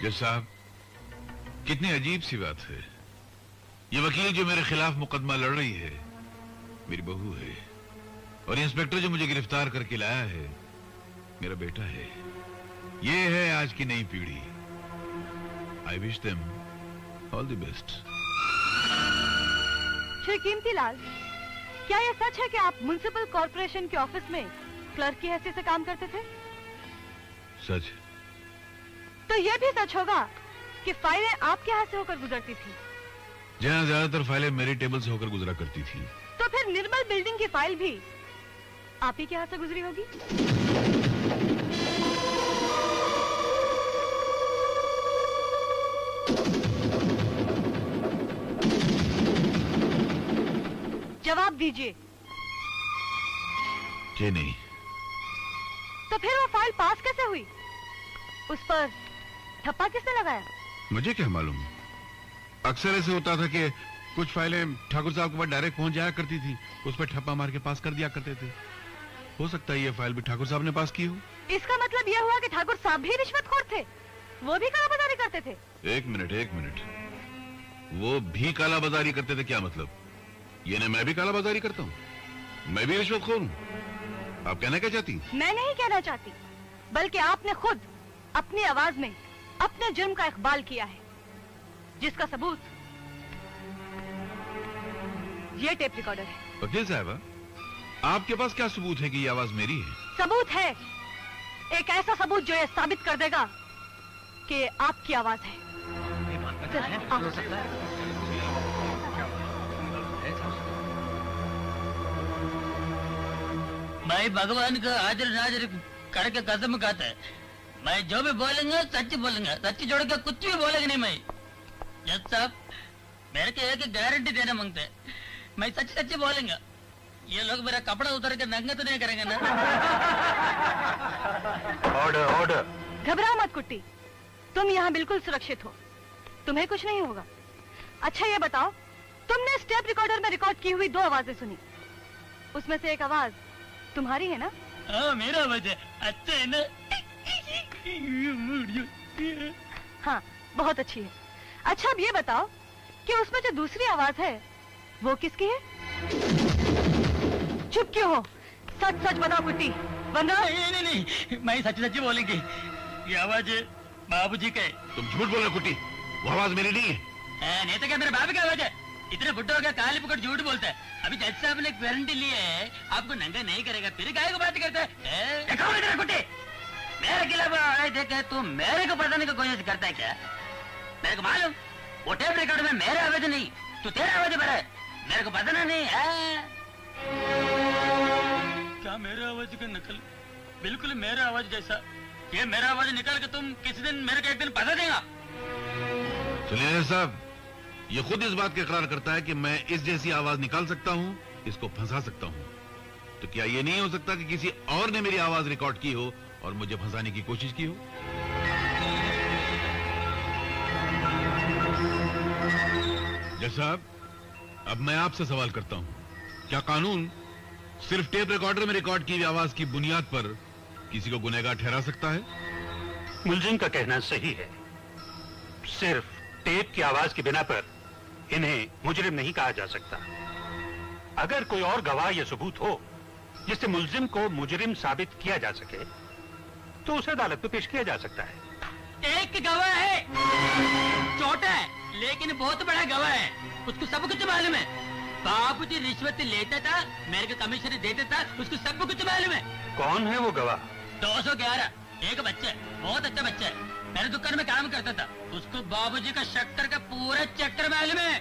जज साहब, कितनी अजीब सी बात है। ये वकील जो मेरे खिलाफ मुकदमा लड़ रही है मेरी बहू है, और इंस्पेक्टर जो मुझे गिरफ्तार करके लाया है मेरा बेटा है। ये है आज की नई पीढ़ी। I wish them all the best. Shri Keemtilal, क्या यह सच है कि आप म्युनिसिपल कॉर्पोरेशन के ऑफिस में क्लर्क की हैसियत से काम करते थे? सच। तो यह भी सच होगा कि फाइलें आपके हाथ से होकर गुजरती थी? जहाँ ज्यादातर फाइलें मेरी टेबल से होकर गुजरा करती थी। तो फिर निर्मल बिल्डिंग की फाइल भी आप ही के हाथ से गुजरी होगी? जवाब दीजिए। जी नहीं। तो फिर वो फाइल पास कैसे हुई? उस पर ठप्पा किसने लगाया? मुझे क्या मालूम। अक्सर ऐसे होता था कि कुछ फाइलें ठाकुर साहब के पास डायरेक्ट पहुंच जाया करती थी, उस पर ठप्पा मार के पास कर दिया करते थे। हो सकता है ये फाइल भी ठाकुर साहब ने पास की हो। इसका मतलब यह हुआ कि ठाकुर साहब भी रिश्वतखोर थे, वो भी कालाबाजारी करते थे। एक मिनट, वो भी कालाबाजारी करते थे क्या मतलब? ये नहीं मैं भी कालाबाजारी करता हूँ, मैं भी रिश्वतखोर हूँ। आप कहना क्या चाहती? मैं नहीं कहना चाहती, बल्कि आपने खुद अपनी आवाज में अपने जुर्म का इकबाल किया है, जिसका सबूत ये टेप रिकॉर्डर है। वकील साहब, आपके पास क्या सबूत है कि ये आवाज मेरी है? सबूत है, एक ऐसा सबूत जो ये साबित कर देगा कि आपकी आवाज है। मैं भगवान का हाजिर नाजिर करके कसम खाता है, मैं जो भी बोलूंगा सच बोलूंगा, सच जोड़ के कुछ भी बोलेगा नहीं। मैं जज साहब मेरे को एक गारंटी देना मांगते हैं, मैं सच सच बोलूंगा। ये लोग मेरा कपड़ा उतार के नंगा तो नहीं करेंगे ना? ऑर्डर। घबराओ मत कुट्टी, तुम यहाँ बिल्कुल सुरक्षित हो, तुम्हें कुछ नहीं होगा। अच्छा ये बताओ, तुमने इस टेप रिकॉर्डर में रिकॉर्ड की हुई 2 आवाजें सुनी, उसमें से एक आवाज तुम्हारी है ना? हाँ मेरा आवाज है। अच्छा है ना? हाँ बहुत अच्छी है। अच्छा अब ये बताओ कि उसमें जो दूसरी आवाज है वो किसकी है? चुप क्यों हो? सच सच बताओ कुट्टी, वरना। नहीं, मैं सच सच बोलेंगे। ये आवाज बाबूजी का है। तुम झूठ बोल रहे हो कुट्टी, वो आवाज मेरी नहीं है। नहीं तो क्या मेरे बाबू की आवाज है? इतने बुड्ढे हो गया काली पकड़ झूठ बोलता है। अभी जज साहब ने गारंटी ली है आपको नंगा नहीं करेगा, फिर गाय को बात करता है। कुट्टी मेरे खिलाफ देखे तू मेरे को पढ़ाने की कोशिश करता है क्या? मेरे को मालूम वो टेप रिकॉर्ड में मेरे आवाज नहीं, तू तेरा आवाज भरा है, मेरे को पता नहीं है। क्या मेरे आवाज का नकल? बिल्कुल मेरा आवाज जैसा। ये मेरा आवाज निकाल के तुम किसी दिन मेरे को एक दिन पता देगा। सुनिए साहब, ये खुद इस बात का इकरार करता है कि मैं इस जैसी आवाज निकाल सकता हूँ, इसको फंसा सकता हूँ। तो क्या ये नहीं हो सकता कि किसी और ने मेरी आवाज रिकॉर्ड की हो और मुझे फंसाने की कोशिश की हो? जज साहब, अब मैं आपसे सवाल करता हूँ, क्या कानून सिर्फ टेप रिकॉर्डर में रिकॉर्ड की हुई आवाज की बुनियाद पर किसी को गुनहगार ठहरा सकता है? मुलजिम का कहना सही है, सिर्फ टेप की आवाज की बिना पर इन्हें मुजरिम नहीं कहा जा सकता। अगर कोई और गवाह या सबूत हो जिससे मुलजिम को मुजरिम साबित किया जा सके तो उसे अदालत में पेश किया जा सकता है। एक गवाह है, छोटा है लेकिन बहुत बड़ा गवाह है, उसको सब कुछ मालूम है। बाबू जी रिश्वत लेता था, मेरे को कमीशन देता था, उसको सब कुछ मालूम है। कौन है वो गवाह? 211, एक बच्चा है, बहुत अच्छा बच्चा है, मेरे दुकान में काम करता था, उसको बाबूजी का शक्कर का पूरा चक्कर मालूम है।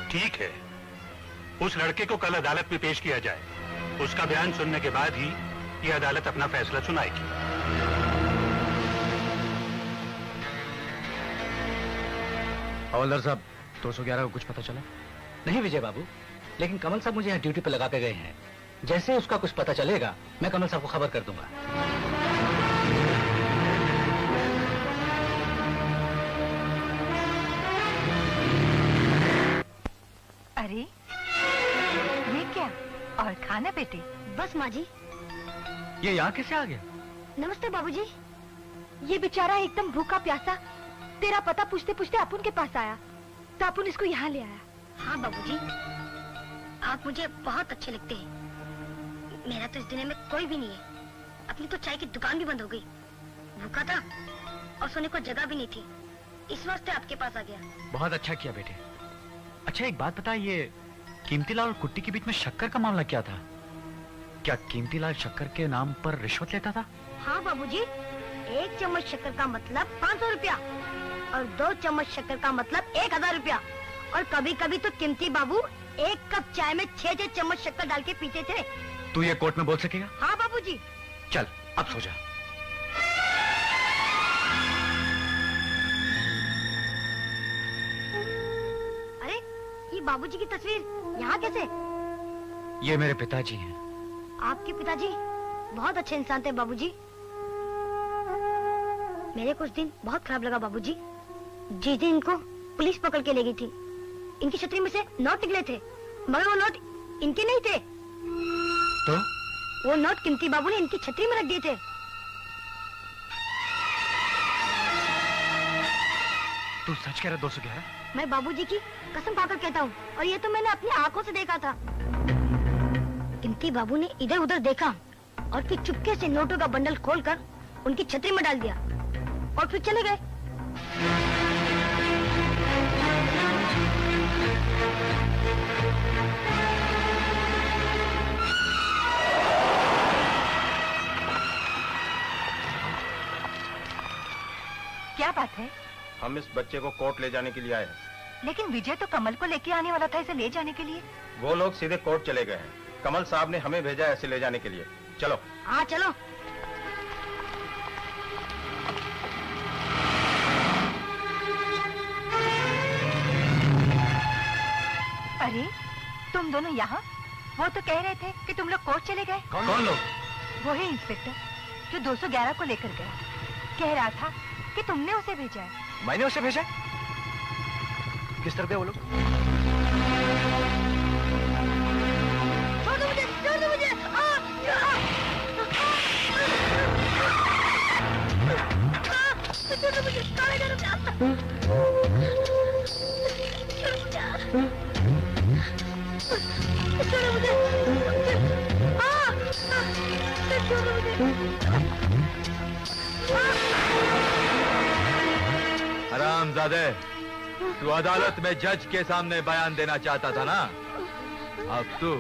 ठीक है, उस लड़के को कल अदालत में पेश किया जाए, उसका बयान सुनने के बाद ही ये अदालत अपना फैसला सुनाएगी। हवलदार साहब, 211 को कुछ पता चला? नहीं विजय बाबू, लेकिन कमल साहब मुझे यहाँ ड्यूटी पे लगा के गए हैं। जैसे उसका कुछ पता चलेगा मैं कमल साहब को खबर कर दूंगा। अरे ये क्या? और खाना बेटे? बस माँ जी। ये यहाँ कैसे आ गया? नमस्ते बाबूजी। ये बेचारा एकदम भूखा प्यासा तेरा पता पूछते पूछते अपुन के पास आया तो अपुन इसको यहाँ ले आया। हाँ बाबूजी, आप मुझे बहुत अच्छे लगते हैं। मेरा तो इस दुनिया में कोई भी नहीं है। अपनी तो चाय की दुकान भी बंद हो गई। भूखा था और सोने को जगह भी नहीं थी, इस वास्ते आपके पास आ गया। बहुत अच्छा किया बेटे। अच्छा एक बात बता, ये कीमतीलाल और कुट्टी के बीच में शक्कर का मामला क्या था? क्या कीमतीलाल शक्कर के नाम पर रिश्वत लेता था? हाँ बाबूजी, 1 चम्मच शक्कर का मतलब 500 रुपया और 2 चम्मच शक्कर का मतलब 1000 रुपया। और कभी कभी तो कीमती बाबू 1 कप चाय में 6 चम्मच शक्कर डाल के पीते थे। तू ये कोर्ट में बोल सकेगा? हाँ बाबूजी। चल अब सो जा। अरे ये बाबूजी की तस्वीर यहाँ कैसे? ये मेरे पिताजी हैं। आपके पिताजी बहुत अच्छे इंसान थे बाबूजी। मेरे कुछ दिन बहुत खराब लगा बाबूजी। जिस दिन इनको पुलिस पकड़ के ले गई थी, इनकी छतरी में से नोट निकले थे, मगर वो नोट इनके नहीं थे। तो वो नोट कीमती बाबू ने इनकी छतरी में रख दिए थे। तू सच कह रहा 211? मैं बाबूजी की कसम खाकर कहता हूँ, और ये तो मैंने अपनी आंखों से देखा था। कीमती बाबू ने इधर उधर देखा और फिर चुपके से नोटों का बंडल खोलकर उनकी छतरी में डाल दिया और फिर चले गए। क्या बात है? हम इस बच्चे को कोर्ट ले जाने के लिए आए हैं। लेकिन विजय तो कमल को लेके आने वाला था इसे ले जाने के लिए। वो लोग सीधे कोर्ट चले गए हैं। कमल साहब ने हमें भेजा है ऐसे ले जाने के लिए। चलो। हाँ चलो। अरे तुम दोनों यहाँ? वो तो कह रहे थे कि तुम लोग कोर्ट चले गए। कौन लोग? वो है इंस्पेक्टर जो 211 को लेकर गया। कह रहा था कि तुमने उसे भेजा है। मैंने उसे भेजा? किस तरह थे वो लोग? छोड़ दो मुझे, छोड़ दो मुझे। छोड़ दो मुझे, काले घर में आता। छोड़ मुझे। छोड़ मुझे। हरामजादे, तू अदालत में जज के सामने बयान देना चाहता था ना? अब तू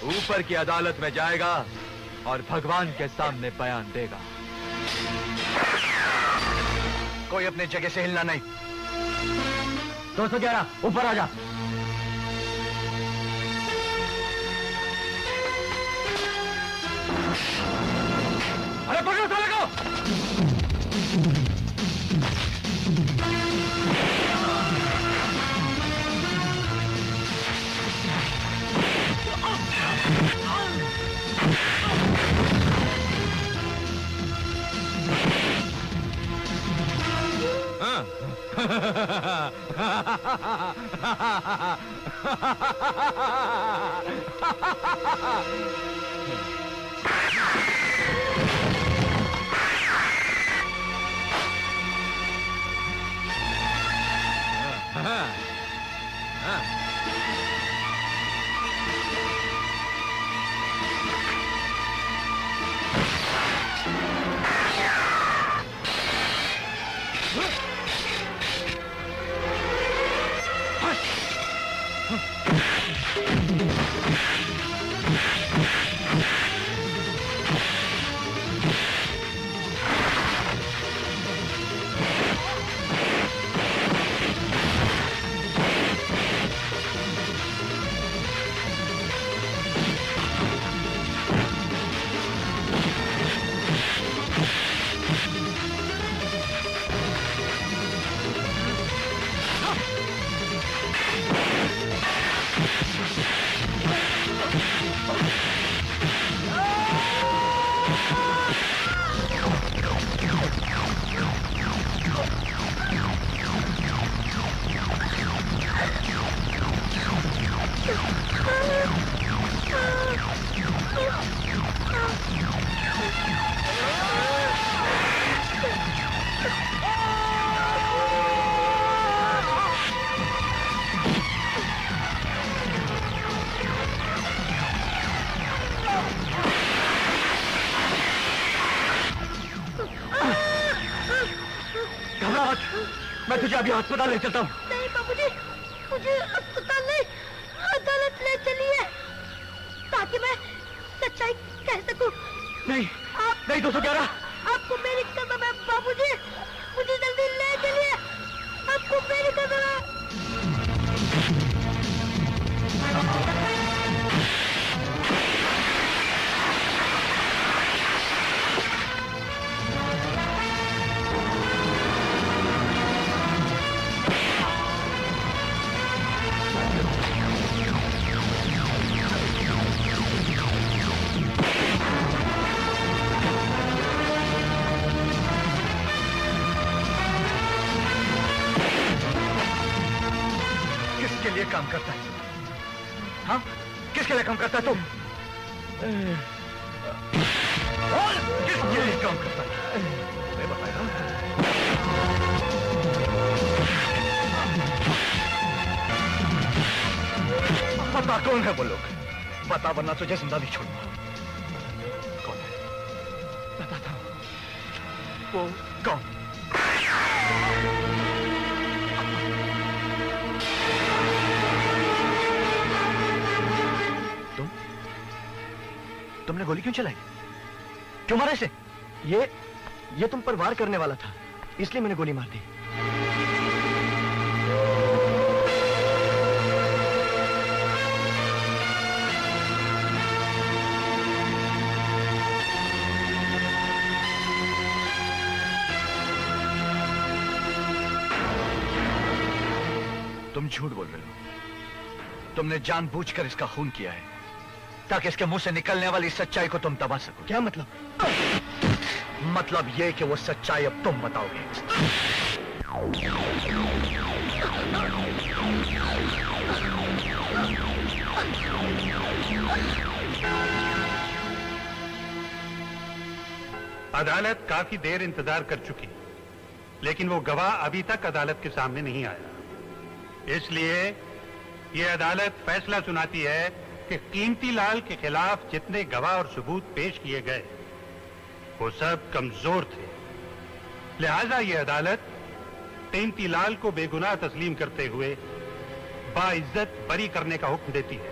ऊपर की अदालत में जाएगा और भगवान के सामने बयान देगा। कोई अपनी जगह से हिलना नहीं। 211 ऊपर आ जा। अरे पकड़ो साले को। तुझे अभी अस्पताल ले चलता हूँ। नहीं बाबूजी, मुझे अस्पताल नहीं, अदालत ले चलिए ताकि मैं सच्चाई कह सकूं। नहीं, आप नहीं 211। आपको मेरी कसम है बाबूजी, मुझे जल्दी ले चलिए, आपको मेरी कसम है। किसके लिए काम करता है? हाँ, किसके लिए काम करता है तू? और किसके लिए काम करता है? मैं बताया। बता कौन है वो लोग? बता वरना तुझे जिंदा नहीं छोड़ूंगा। कौन है? बताता हूँ। वो कौन? तुमने गोली क्यों चलाई? क्यों मारा इसे? ये तुम पर वार करने वाला था, इसलिए मैंने गोली मार दी। तुम झूठ बोल रहे हो। तुमने जानबूझकर इसका खून किया है ताकि इसके मुंह से निकलने वाली सच्चाई को तुम दबा सको। क्या मतलब? मतलब ये कि वो सच्चाई अब तुम बताओगे। अदालत काफी देर इंतजार कर चुकी, लेकिन वो गवाह अभी तक अदालत के सामने नहीं आया। इसलिए ये अदालत फैसला सुनाती है कि कीमती लाल के खिलाफ जितने गवाह और सबूत पेश किए गए वो सब कमजोर थे। लिहाजा ये अदालत कीमती लाल को बेगुनाह तस्लीम करते हुए बाइज्जत बरी करने का हुक्म देती है।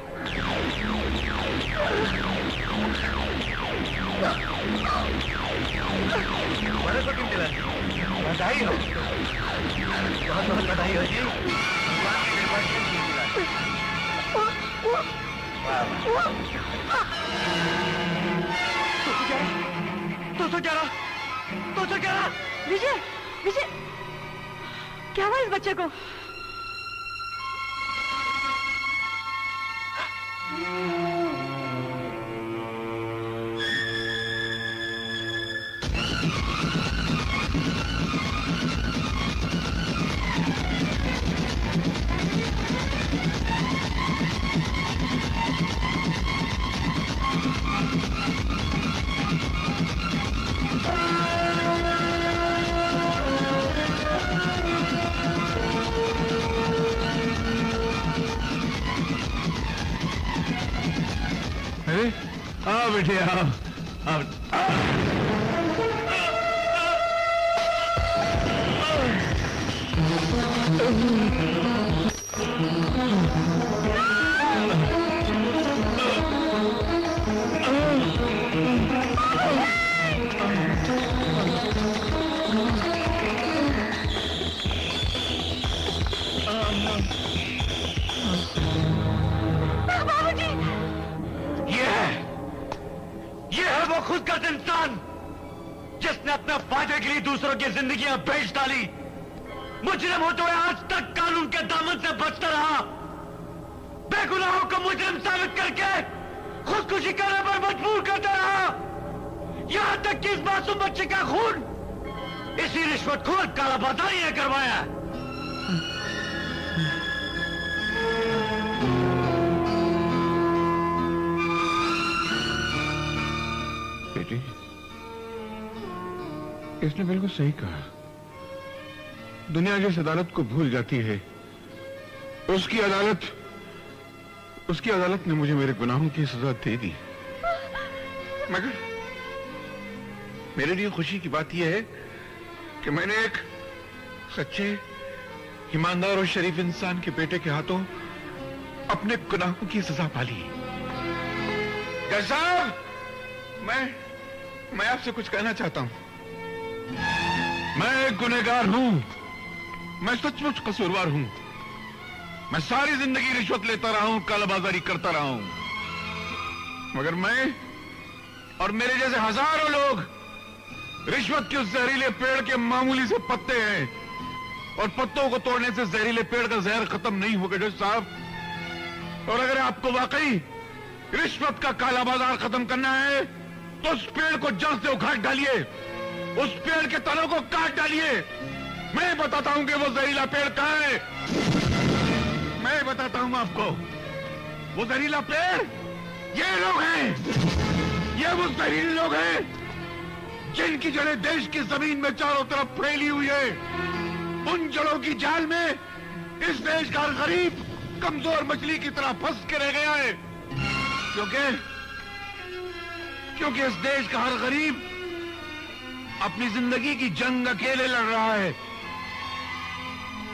बधाई हो, बहुत बहुत बधाई हो जी। तो 211 विजय, विजय, क्या हुआ इस बच्चे को? आओ बेटे आओ, आओ। खुदगर्ज इंसान जिसने अपने फायदे के लिए दूसरों की जिंदगियां बेच डाली, मुजरिम होते हुए आज तक कानून के दामन से बचता रहा, बेगुनाहों को मुजरिम साबित करके खुदकुशी करने पर मजबूर करता रहा, यहां तक कि इस मासूम बच्चे का खून इसी रिश्वतखोर कालाबाजारी ने करवाया। बेटी, इसने बिल्कुल सही कहा। दुनिया जिस अदालत को भूल जाती है, उसकी अदालत ने मुझे मेरे गुनाहों की सजा दे दी। मगर मेरे लिए खुशी की बात यह है कि मैंने एक सच्चे ईमानदार और शरीफ इंसान के बेटे के हाथों अपने गुनाहों की सजा पाली। जज साहब, मैं आपसे कुछ कहना चाहता हूं। मैं एक गुनहगार हूं, मैं सचमुच कसूरवार हूं। मैं सारी जिंदगी रिश्वत लेता रहा हूं, कालाबाजारी करता रहा हूं, मगर मैं और मेरे जैसे हजारों लोग रिश्वत के उस जहरीले पेड़ के मामूली से पत्ते हैं, और पत्तों को तोड़ने से जहरीले पेड़ का जहर खत्म नहीं होगा जज साहब। और अगर आपको वाकई रिश्वत का काला बाजार खत्म करना है तो उस पेड़ को जड़ से उखाड़ डालिए, उस पेड़ के तनों को काट डालिए। मैं बताता हूं कि वो जहरीला पेड़ कहां है। मैं बताता हूं आपको, वो जहरीला पेड़ ये लोग हैं। ये वो जहरीले लोग हैं जिनकी जड़ें देश की जमीन में चारों तरफ फैली हुई है। उन जड़ों की जाल में इस देश का हर गरीब कमजोर मछली की तरह फंस के रह गया है, क्योंकि इस देश का हर गरीब अपनी जिंदगी की जंग अकेले लड़ रहा है।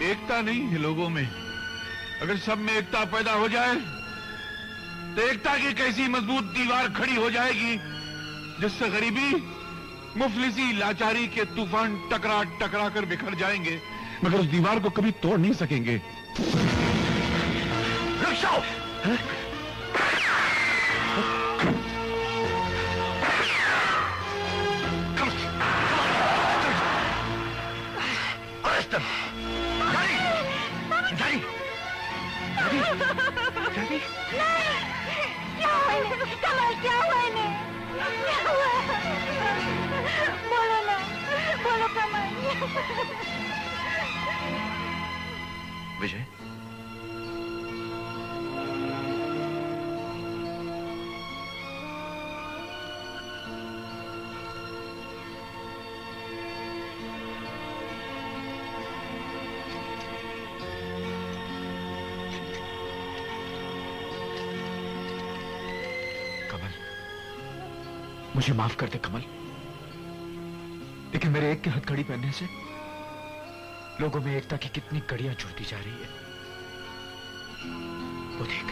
एकता नहीं है लोगों में। अगर सब में एकता पैदा हो जाए तो एकता की कैसी मजबूत दीवार खड़ी हो जाएगी जिससे गरीबी, मुफलिसी, लाचारी के तूफान टकरा टकरा कर बिखर जाएंगे, मगर उस दीवार को कभी तोड़ नहीं सकेंगे। रक्षाओ! कमल, क्या हुआ इन्हें? क्या हुआ? बोलो ना, बोलो कमल। विजय, मुझे माफ कर दे कमल, लेकिन मेरे एक के हथकड़ी पहनने से लोगों में एकता की कितनी कड़ियां जुड़ती जा रही है। वो देख,